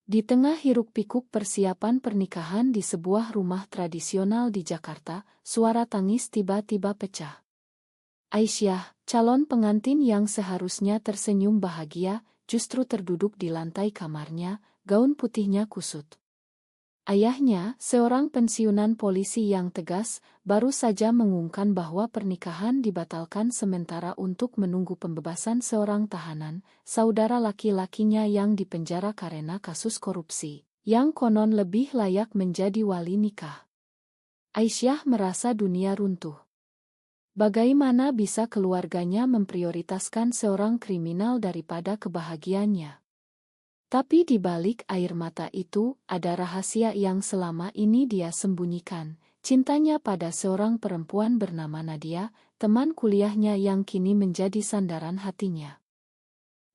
Di tengah hiruk-pikuk persiapan pernikahan di sebuah rumah tradisional di Jakarta, suara tangis tiba-tiba pecah. Aisyah, calon pengantin yang seharusnya tersenyum bahagia, justru terduduk di lantai kamarnya, gaun putihnya kusut. Ayahnya, seorang pensiunan polisi yang tegas, baru saja mengumumkan bahwa pernikahan dibatalkan sementara untuk menunggu pembebasan seorang tahanan, saudara laki-lakinya yang dipenjara karena kasus korupsi, yang konon lebih layak menjadi wali nikah. Aisyah merasa dunia runtuh. Bagaimana bisa keluarganya memprioritaskan seorang kriminal daripada kebahagiaannya? Tapi di balik air mata itu, ada rahasia yang selama ini dia sembunyikan, cintanya pada seorang perempuan bernama Nadia, teman kuliahnya yang kini menjadi sandaran hatinya.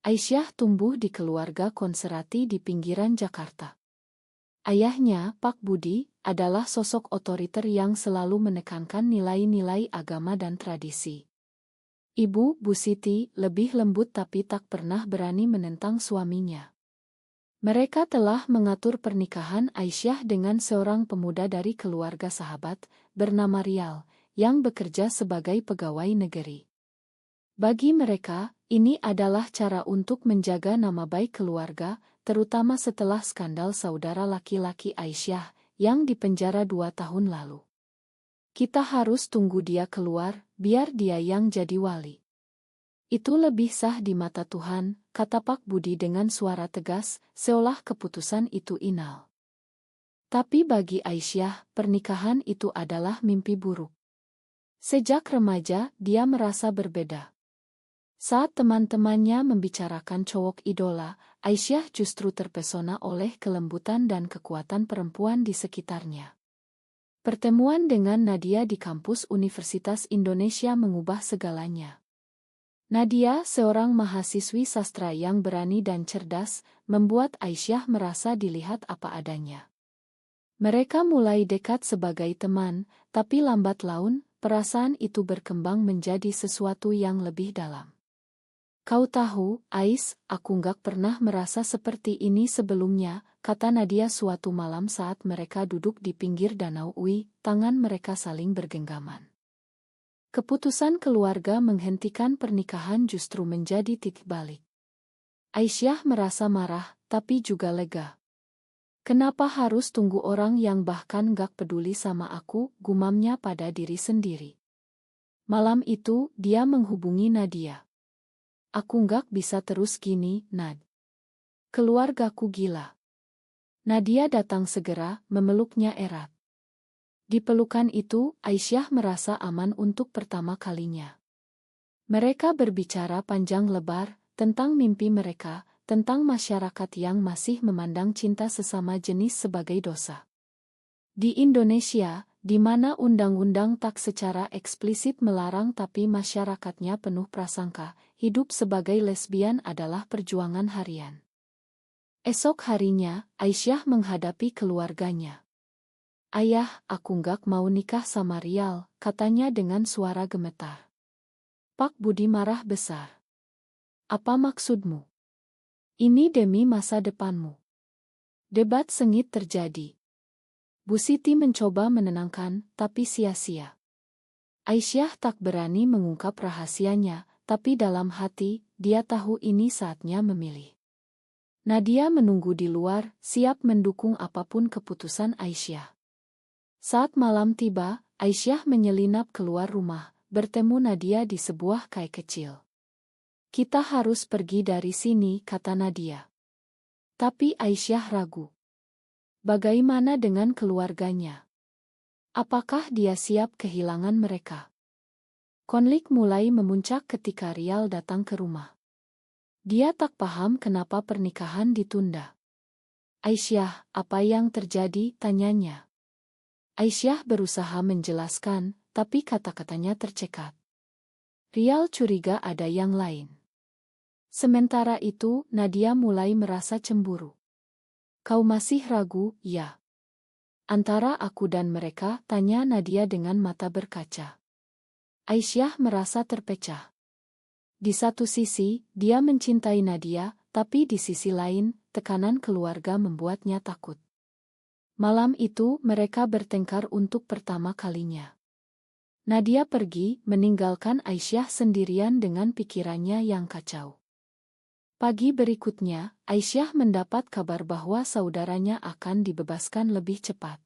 Aisyah tumbuh di keluarga konserati di pinggiran Jakarta. Ayahnya, Pak Budi, adalah sosok otoriter yang selalu menekankan nilai-nilai agama dan tradisi. Ibu, Bu Siti, lebih lembut tapi tak pernah berani menentang suaminya. Mereka telah mengatur pernikahan Aisyah dengan seorang pemuda dari keluarga sahabat, bernama Rial, yang bekerja sebagai pegawai negeri. Bagi mereka, ini adalah cara untuk menjaga nama baik keluarga, terutama setelah skandal saudara laki-laki Aisyah, yang dipenjara 2 tahun lalu. Kita harus tunggu dia keluar, biar dia yang jadi wali. Itu lebih sah di mata Tuhan, kata Pak Budi dengan suara tegas, seolah keputusan itu inal. Tapi bagi Aisyah, pernikahan itu adalah mimpi buruk. Sejak remaja, dia merasa berbeda. Saat teman-temannya membicarakan cowok idola, Aisyah justru terpesona oleh kelembutan dan kekuatan perempuan di sekitarnya. Pertemuan dengan Nadia di kampus Universitas Indonesia mengubah segalanya. Nadia, seorang mahasiswi sastra yang berani dan cerdas, membuat Aisyah merasa dilihat apa adanya. Mereka mulai dekat sebagai teman, tapi lambat laun, perasaan itu berkembang menjadi sesuatu yang lebih dalam. Kau tahu, Ais, aku nggak pernah merasa seperti ini sebelumnya, kata Nadia suatu malam saat mereka duduk di pinggir Danau Ui, tangan mereka saling bergenggaman. Keputusan keluarga menghentikan pernikahan justru menjadi titik balik. Aisyah merasa marah, tapi juga lega. Kenapa harus tunggu orang yang bahkan gak peduli sama aku, gumamnya pada diri sendiri. Malam itu, dia menghubungi Nadia. Aku gak bisa terus gini, Nad. Keluargaku gila. Nadia datang segera, memeluknya erat. Di pelukan itu, Aisyah merasa aman untuk pertama kalinya. Mereka berbicara panjang lebar tentang mimpi mereka, tentang masyarakat yang masih memandang cinta sesama jenis sebagai dosa. Di Indonesia, di mana undang-undang tak secara eksplisit melarang tapi masyarakatnya penuh prasangka, hidup sebagai lesbian adalah perjuangan harian. Esok harinya, Aisyah menghadapi keluarganya. Ayah, aku nggak mau nikah sama Rial, katanya dengan suara gemetar. Pak Budi marah besar. Apa maksudmu? Ini demi masa depanmu. Debat sengit terjadi. Bu Siti mencoba menenangkan, tapi sia-sia. Aisyah tak berani mengungkap rahasianya, tapi dalam hati, dia tahu ini saatnya memilih. Nadia menunggu di luar, siap mendukung apapun keputusan Aisyah. Saat malam tiba, Aisyah menyelinap keluar rumah, bertemu Nadia di sebuah kai kecil. Kita harus pergi dari sini, kata Nadia. Tapi Aisyah ragu. Bagaimana dengan keluarganya? Apakah dia siap kehilangan mereka? Konflik mulai memuncak ketika Rial datang ke rumah. Dia tak paham kenapa pernikahan ditunda. Aisyah, apa yang terjadi? Tanyanya. Aisyah berusaha menjelaskan, tapi kata-katanya tercekat. Rial curiga ada yang lain. Sementara itu, Nadia mulai merasa cemburu. Kau masih ragu, ya? Antara aku dan mereka, tanya Nadia dengan mata berkaca. Aisyah merasa terpecah. Di satu sisi, dia mencintai Nadia, tapi di sisi lain, tekanan keluarga membuatnya takut. Malam itu mereka bertengkar untuk pertama kalinya. Nadia pergi, meninggalkan Aisyah sendirian dengan pikirannya yang kacau. Pagi berikutnya, Aisyah mendapat kabar bahwa saudaranya akan dibebaskan lebih cepat.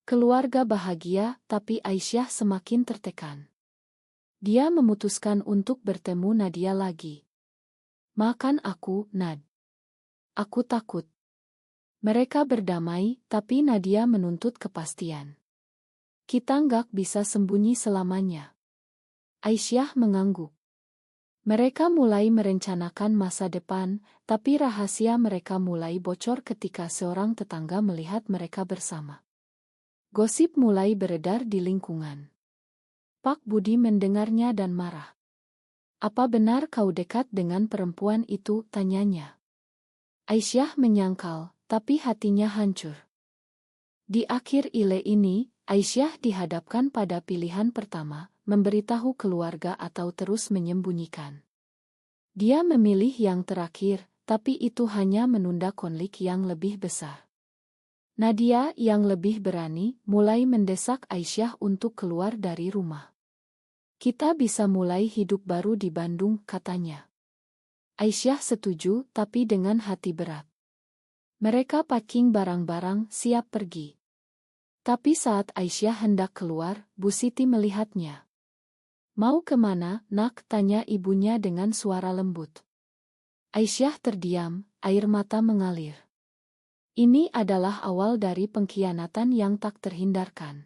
Keluarga bahagia, tapi Aisyah semakin tertekan. Dia memutuskan untuk bertemu Nadia lagi. "Makan aku, Nad. Aku takut." Mereka berdamai, tapi Nadia menuntut kepastian. "Kita nggak bisa sembunyi selamanya." Aisyah mengangguk. Mereka mulai merencanakan masa depan, tapi rahasia mereka mulai bocor ketika seorang tetangga melihat mereka bersama. Gosip mulai beredar di lingkungan. Pak Budi mendengarnya dan marah. "Apa benar kau dekat dengan perempuan itu?" tanyanya. Aisyah menyangkal, tapi hatinya hancur. Di akhir ile ini, Aisyah dihadapkan pada pilihan pertama, memberitahu keluarga atau terus menyembunyikan. Dia memilih yang terakhir, tapi itu hanya menunda konflik yang lebih besar. Nadia yang lebih berani, mulai mendesak Aisyah untuk keluar dari rumah. "Kita bisa mulai hidup baru di Bandung," katanya. Aisyah setuju, tapi dengan hati berat. Mereka packing barang-barang, siap pergi. Tapi saat Aisyah hendak keluar, Bu Siti melihatnya. "Mau kemana, Nak?" tanya ibunya dengan suara lembut. Aisyah terdiam, air mata mengalir. Ini adalah awal dari pengkhianatan yang tak terhindarkan.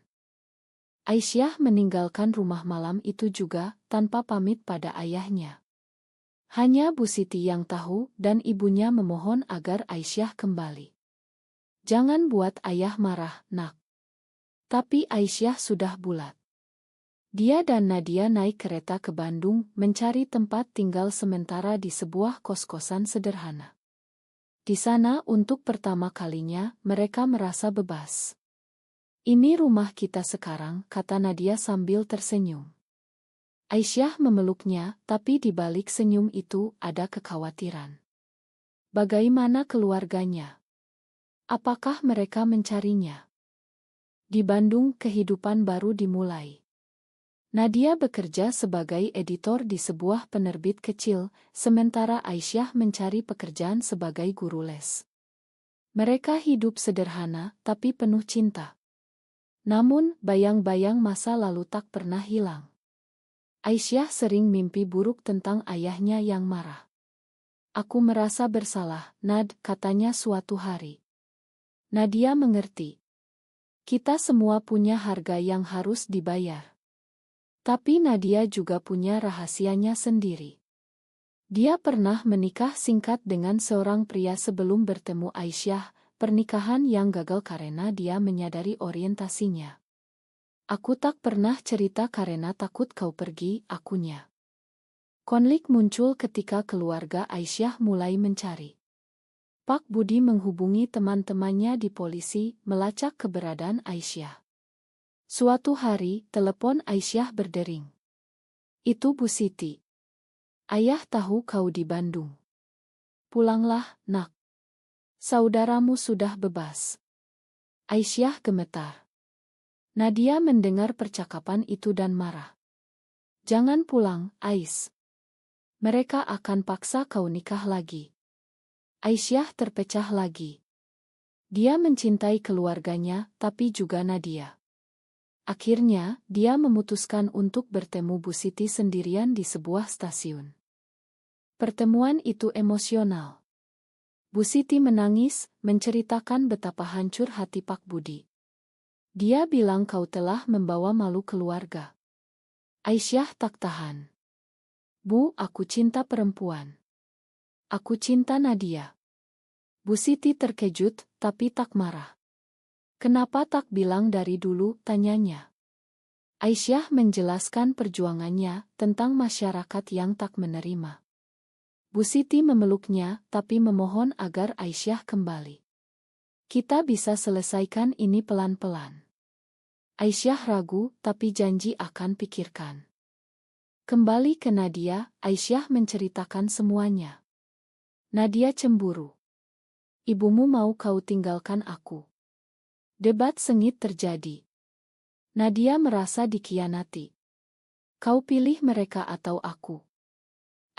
Aisyah meninggalkan rumah malam itu juga, tanpa pamit pada ayahnya. Hanya Bu Siti yang tahu, dan ibunya memohon agar Aisyah kembali. "Jangan buat ayah marah, Nak." Tapi Aisyah sudah bulat. Dia dan Nadia naik kereta ke Bandung, mencari tempat tinggal sementara di sebuah kos-kosan sederhana. Di sana untuk pertama kalinya, mereka merasa bebas. "Ini rumah kita sekarang," kata Nadia sambil tersenyum. Aisyah memeluknya, tapi di balik senyum itu ada kekhawatiran. Bagaimana keluarganya? Apakah mereka mencarinya? Di Bandung, kehidupan baru dimulai. Nadia bekerja sebagai editor di sebuah penerbit kecil, sementara Aisyah mencari pekerjaan sebagai guru les. Mereka hidup sederhana, tapi penuh cinta. Namun, bayang-bayang masa lalu tak pernah hilang. Aisyah sering mimpi buruk tentang ayahnya yang marah. "Aku merasa bersalah, Nad," katanya suatu hari. Nadia mengerti. Kita semua punya harga yang harus dibayar. Tapi Nadia juga punya rahasianya sendiri. Dia pernah menikah singkat dengan seorang pria sebelum bertemu Aisyah, pernikahan yang gagal karena dia menyadari orientasinya. "Aku tak pernah cerita karena takut kau pergi," akunya. Konflik muncul ketika keluarga Aisyah mulai mencari. Pak Budi menghubungi teman-temannya di polisi, melacak keberadaan Aisyah. Suatu hari, telepon Aisyah berdering. "Itu Bu Siti. Ayah tahu kau di Bandung. Pulanglah, Nak. Saudaramu sudah bebas." Aisyah gemetar. Nadia mendengar percakapan itu dan marah. "Jangan pulang, Ais. Mereka akan paksa kau nikah lagi." Aisyah terpecah lagi. Dia mencintai keluarganya, tapi juga Nadia. Akhirnya, dia memutuskan untuk bertemu Bu Siti sendirian di sebuah stasiun. Pertemuan itu emosional. Bu Siti menangis, menceritakan betapa hancur hati Pak Budi. Dia bilang, "Kau telah membawa malu keluarga." Aisyah tak tahan. "Bu, aku cinta perempuan. Aku cinta Nadia." Bu Siti terkejut, tapi tak marah. "Kenapa tak bilang dari dulu?" tanyanya. Aisyah menjelaskan perjuangannya tentang masyarakat yang tak menerima. Bu Siti memeluknya, tapi memohon agar Aisyah kembali. "Kita bisa selesaikan ini pelan-pelan." Aisyah ragu, tapi janji akan pikirkan. Kembali ke Nadia, Aisyah menceritakan semuanya. Nadia cemburu. Ibumu mau kau tinggalkan aku. Debat sengit terjadi. Nadia merasa dikhianati. Kau pilih mereka atau aku?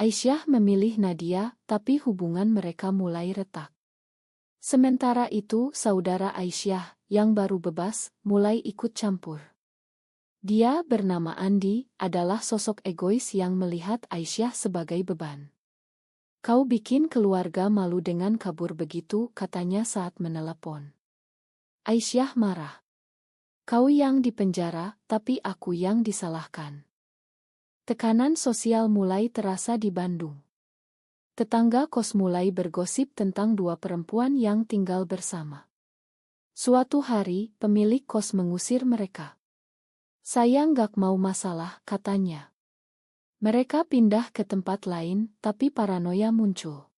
Aisyah memilih Nadia, tapi hubungan mereka mulai retak. Sementara itu, saudara Aisyah, yang baru bebas, mulai ikut campur. Dia bernama Andi, adalah sosok egois yang melihat Aisyah sebagai beban. Kau bikin keluarga malu dengan kabur begitu, katanya saat menelepon. Aisyah marah. Kau yang dipenjara, tapi aku yang disalahkan. Tekanan sosial mulai terasa di Bandung. Tetangga kos mulai bergosip tentang dua perempuan yang tinggal bersama. Suatu hari, pemilik kos mengusir mereka. Saya nggak mau masalah, katanya. Mereka pindah ke tempat lain, tapi paranoia muncul.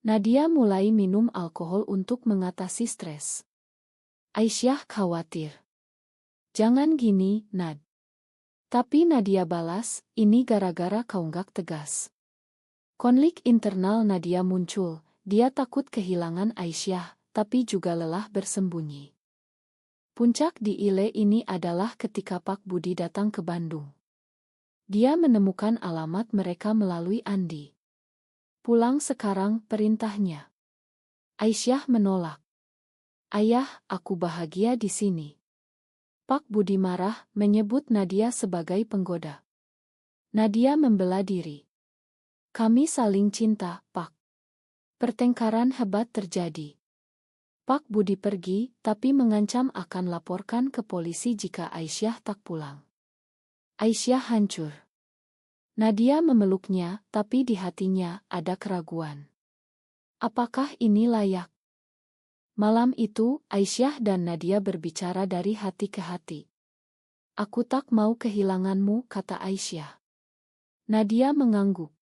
Nadia mulai minum alkohol untuk mengatasi stres. Aisyah khawatir. Jangan gini, Nad. Tapi Nadia balas, ini gara-gara kau nggak tegas. Konflik internal Nadia muncul, dia takut kehilangan Aisyah, tapi juga lelah bersembunyi. Puncak di Ile ini adalah ketika Pak Budi datang ke Bandung. Dia menemukan alamat mereka melalui Andi. Pulang sekarang, perintahnya. Aisyah menolak. Ayah, aku bahagia di sini. Pak Budi marah, menyebut Nadia sebagai penggoda. Nadia membela diri. Kami saling cinta, Pak. Pertengkaran hebat terjadi. Pak Budi pergi, tapi mengancam akan laporkan ke polisi jika Aisyah tak pulang. Aisyah hancur. Nadia memeluknya, tapi di hatinya ada keraguan. Apakah ini layak? Malam itu, Aisyah dan Nadia berbicara dari hati ke hati. Aku tak mau kehilanganmu, kata Aisyah. Nadia mengangguk.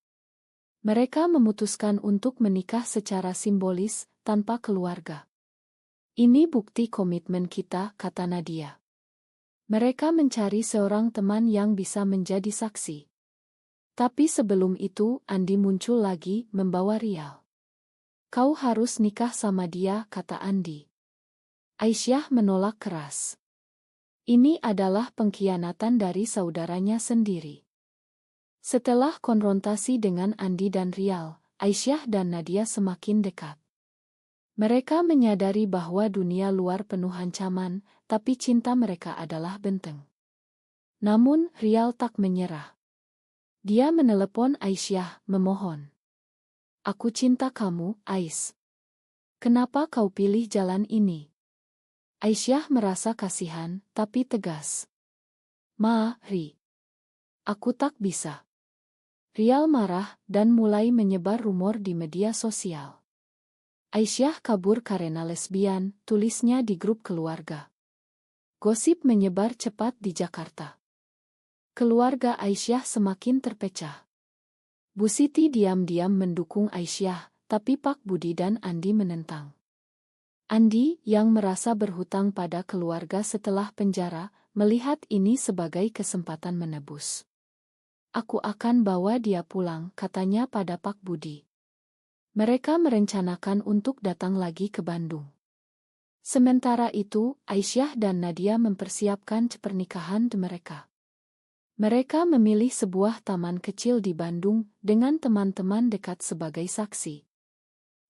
Mereka memutuskan untuk menikah secara simbolis, tanpa keluarga. Ini bukti komitmen kita, kata Nadia. Mereka mencari seorang teman yang bisa menjadi saksi. Tapi sebelum itu, Andi muncul lagi, membawa Rial. Kau harus nikah sama dia, kata Andi. Aisyah menolak keras. Ini adalah pengkhianatan dari saudaranya sendiri. Setelah konfrontasi dengan Andi dan Rial, Aisyah dan Nadia semakin dekat. Mereka menyadari bahwa dunia luar penuh ancaman, tapi cinta mereka adalah benteng. Namun, Rial tak menyerah. Dia menelepon Aisyah, memohon. Aku cinta kamu, Ais. Kenapa kau pilih jalan ini? Aisyah merasa kasihan, tapi tegas. Ma, Ri. Aku tak bisa. Rial marah, dan mulai menyebar rumor di media sosial. Aisyah kabur karena lesbian, tulisnya di grup keluarga. Gosip menyebar cepat di Jakarta. Keluarga Aisyah semakin terpecah. Bu Siti diam-diam mendukung Aisyah, tapi Pak Budi dan Andi menentang. Andi, yang merasa berhutang pada keluarga setelah penjara, melihat ini sebagai kesempatan menebus. Aku akan bawa dia pulang, katanya pada Pak Budi. Mereka merencanakan untuk datang lagi ke Bandung. Sementara itu, Aisyah dan Nadia mempersiapkan pernikahan mereka. Mereka memilih sebuah taman kecil di Bandung dengan teman-teman dekat sebagai saksi.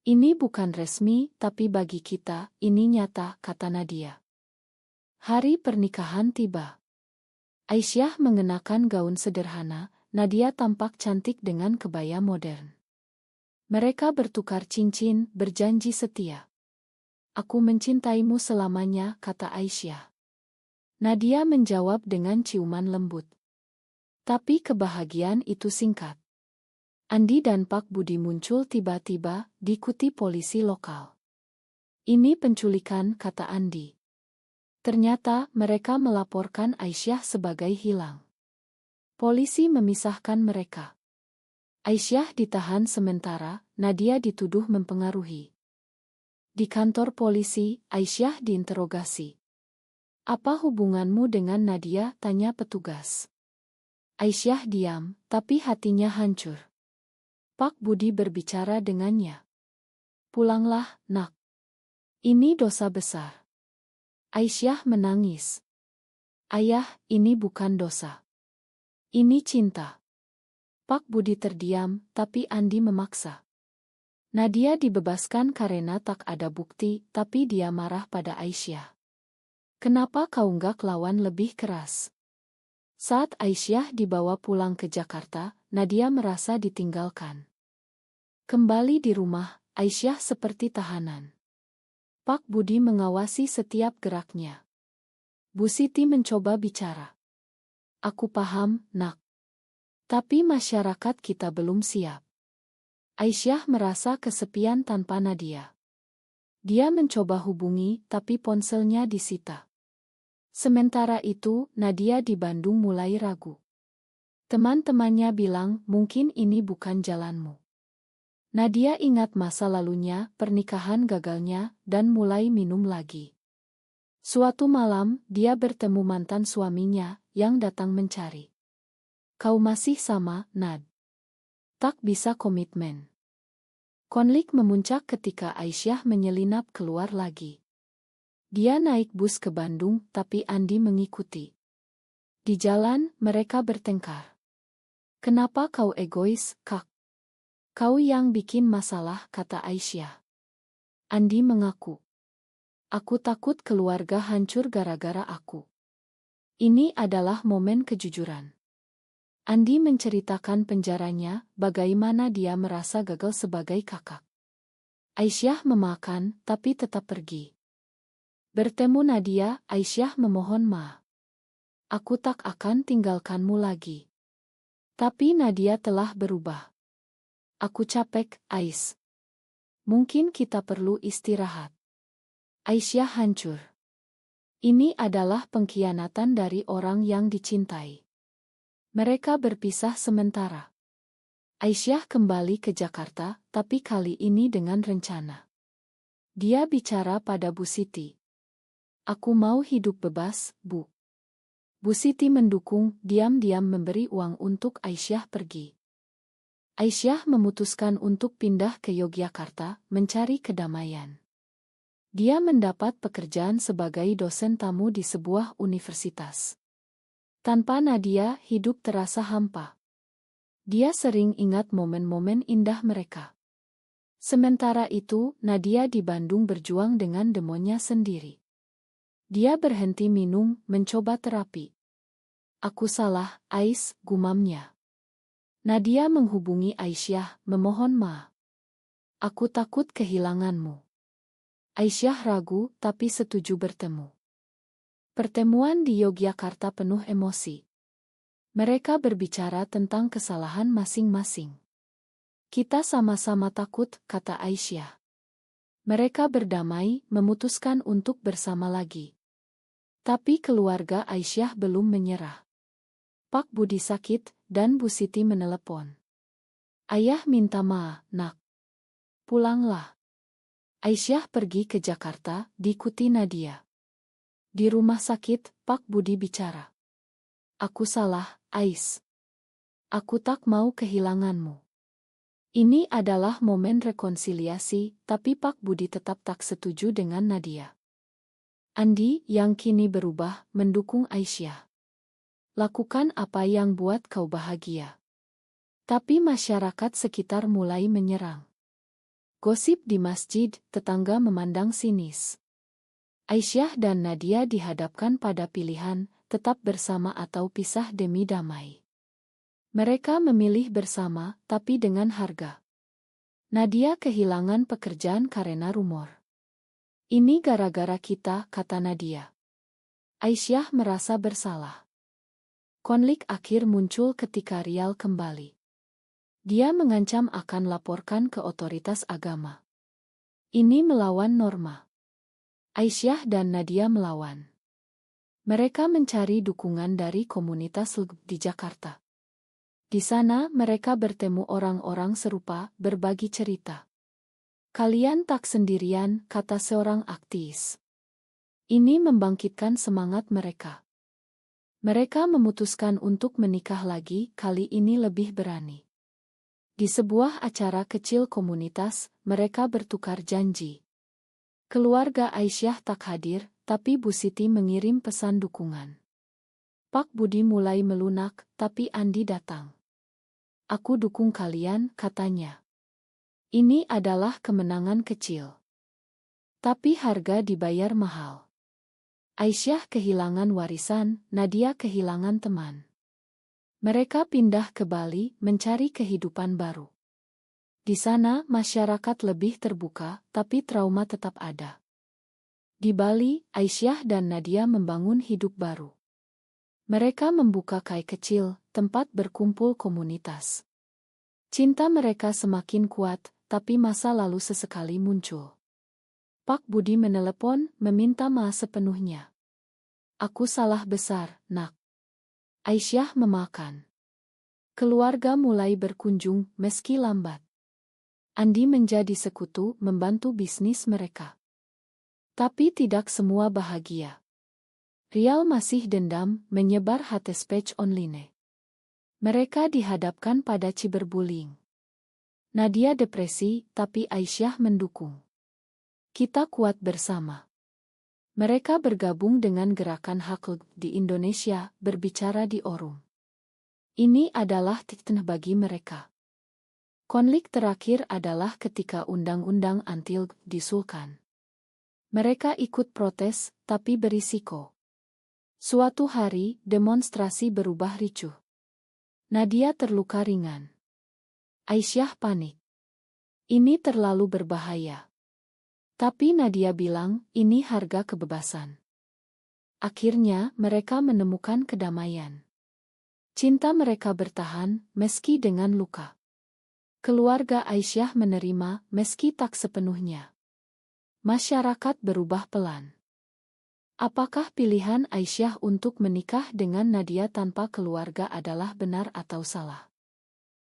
Ini bukan resmi, tapi bagi kita, ini nyata, kata Nadia. Hari pernikahan tiba. Aisyah mengenakan gaun sederhana, Nadia tampak cantik dengan kebaya modern. Mereka bertukar cincin, berjanji setia. Aku mencintaimu selamanya, kata Aisyah. Nadia menjawab dengan ciuman lembut. Tapi kebahagiaan itu singkat. Andi dan Pak Budi muncul tiba-tiba, diikuti polisi lokal. Ini penculikan, kata Andi. Ternyata mereka melaporkan Aisyah sebagai hilang. Polisi memisahkan mereka. Aisyah ditahan sementara, Nadia dituduh mempengaruhi. Di kantor polisi, Aisyah diinterogasi. Apa hubunganmu dengan Nadia? Tanya petugas. Aisyah diam, tapi hatinya hancur. Pak Budi berbicara dengannya. Pulanglah, nak. Ini dosa besar. Aisyah menangis. Ayah, ini bukan dosa. Ini cinta. Pak Budi terdiam, tapi Andi memaksa. Nadia dibebaskan karena tak ada bukti, tapi dia marah pada Aisyah. Kenapa kau nggak lawan lebih keras? Saat Aisyah dibawa pulang ke Jakarta, Nadia merasa ditinggalkan. Kembali di rumah, Aisyah seperti tahanan. Pak Budi mengawasi setiap geraknya. Bu Siti mencoba bicara. Aku paham, nak. Tapi masyarakat kita belum siap. Aisyah merasa kesepian tanpa Nadia. Dia mencoba hubungi, tapi ponselnya disita. Sementara itu, Nadia di Bandung mulai ragu. Teman-temannya bilang, mungkin ini bukan jalanmu. Nadia ingat masa lalunya, pernikahan gagalnya, dan mulai minum lagi. Suatu malam, dia bertemu mantan suaminya, yang datang mencari. Kau masih sama, Nad. Tak bisa komitmen. Konflik memuncak ketika Aisyah menyelinap keluar lagi. Dia naik bus ke Bandung, tapi Andi mengikuti. Di jalan, mereka bertengkar. Kenapa kau egois, Kak? Kau yang bikin masalah, kata Aisyah. Andi mengaku. Aku takut keluarga hancur gara-gara aku. Ini adalah momen kejujuran. Andi menceritakan penjaranya, bagaimana dia merasa gagal sebagai kakak. Aisyah memakan, tapi tetap pergi. Bertemu Nadia, Aisyah memohon maaf. Aku tak akan tinggalkanmu lagi. Tapi Nadia telah berubah. Aku capek, Ais. Mungkin kita perlu istirahat. Aisyah hancur. Ini adalah pengkhianatan dari orang yang dicintai. Mereka berpisah sementara. Aisyah kembali ke Jakarta, tapi kali ini dengan rencana. Dia bicara pada Bu Siti. Aku mau hidup bebas, Bu. Bu Siti mendukung, diam-diam memberi uang untuk Aisyah pergi. Aisyah memutuskan untuk pindah ke Yogyakarta, mencari kedamaian. Dia mendapat pekerjaan sebagai dosen tamu di sebuah universitas. Tanpa Nadia, hidup terasa hampa. Dia sering ingat momen-momen indah mereka. Sementara itu, Nadia di Bandung berjuang dengan demonnya sendiri. Dia berhenti minum, mencoba terapi. Aku salah, Ais, gumamnya. Nadia menghubungi Aisyah, memohon maaf. Aku takut kehilanganmu. Aisyah ragu, tapi setuju bertemu. Pertemuan di Yogyakarta penuh emosi. Mereka berbicara tentang kesalahan masing-masing. Kita sama-sama takut, kata Aisyah. Mereka berdamai, memutuskan untuk bersama lagi. Tapi keluarga Aisyah belum menyerah. Pak Budi sakit, dan Bu Siti menelepon. Ayah minta maaf, nak. Pulanglah. Aisyah pergi ke Jakarta, diikuti Nadia. Di rumah sakit, Pak Budi bicara. Aku salah, Ais. Aku tak mau kehilanganmu. Ini adalah momen rekonsiliasi, tapi Pak Budi tetap tak setuju dengan Nadia. Andi, yang kini berubah, mendukung Aisyah. Lakukan apa yang buat kau bahagia. Tapi masyarakat sekitar mulai menyerang. Gosip di masjid, tetangga memandang sinis. Aisyah dan Nadia dihadapkan pada pilihan, tetap bersama atau pisah demi damai. Mereka memilih bersama, tapi dengan harga. Nadia kehilangan pekerjaan karena rumor. Ini gara-gara kita, kata Nadia. Aisyah merasa bersalah. Konflik akhir muncul ketika Rial kembali. Dia mengancam akan laporkan ke otoritas agama. Ini melawan norma. Aisyah dan Nadia melawan. Mereka mencari dukungan dari komunitas LGB di Jakarta. Di sana mereka bertemu orang-orang serupa, berbagi cerita. Kalian tak sendirian, kata seorang aktivis. Ini membangkitkan semangat mereka. Mereka memutuskan untuk menikah lagi, kali ini lebih berani. Di sebuah acara kecil komunitas, mereka bertukar janji. Keluarga Aisyah tak hadir, tapi Bu Siti mengirim pesan dukungan. Pak Budi mulai melunak, tapi Andi datang. Aku dukung kalian, katanya. Ini adalah kemenangan kecil. Tapi harga dibayar mahal. Aisyah kehilangan warisan, Nadia kehilangan teman. Mereka pindah ke Bali mencari kehidupan baru. Di sana masyarakat lebih terbuka, tapi trauma tetap ada. Di Bali, Aisyah dan Nadia membangun hidup baru. Mereka membuka kai kecil, tempat berkumpul komunitas. Cinta mereka semakin kuat, tapi masa lalu sesekali muncul. Pak Budi menelepon, meminta maaf sepenuhnya. Aku salah besar, nak. Aisyah memakan. Keluarga mulai berkunjung, meski lambat. Andi menjadi sekutu, membantu bisnis mereka. Tapi tidak semua bahagia. Rial masih dendam, menyebar hate-speech online. Mereka dihadapkan pada cyberbullying. Nadia depresi, tapi Aisyah mendukung. Kita kuat bersama. Mereka bergabung dengan gerakan hak di Indonesia, berbicara di forum. Ini adalah titik bagi mereka. Konflik terakhir adalah ketika undang-undang anti disahkan. Mereka ikut protes, tapi berisiko. Suatu hari, demonstrasi berubah ricuh. Nadia terluka ringan. Aisyah panik. Ini terlalu berbahaya. Tapi Nadia bilang, ini harga kebebasan. Akhirnya, mereka menemukan kedamaian. Cinta mereka bertahan, meski dengan luka. Keluarga Aisyah menerima, meski tak sepenuhnya. Masyarakat berubah pelan. Apakah pilihan Aisyah untuk menikah dengan Nadia tanpa keluarga adalah benar atau salah?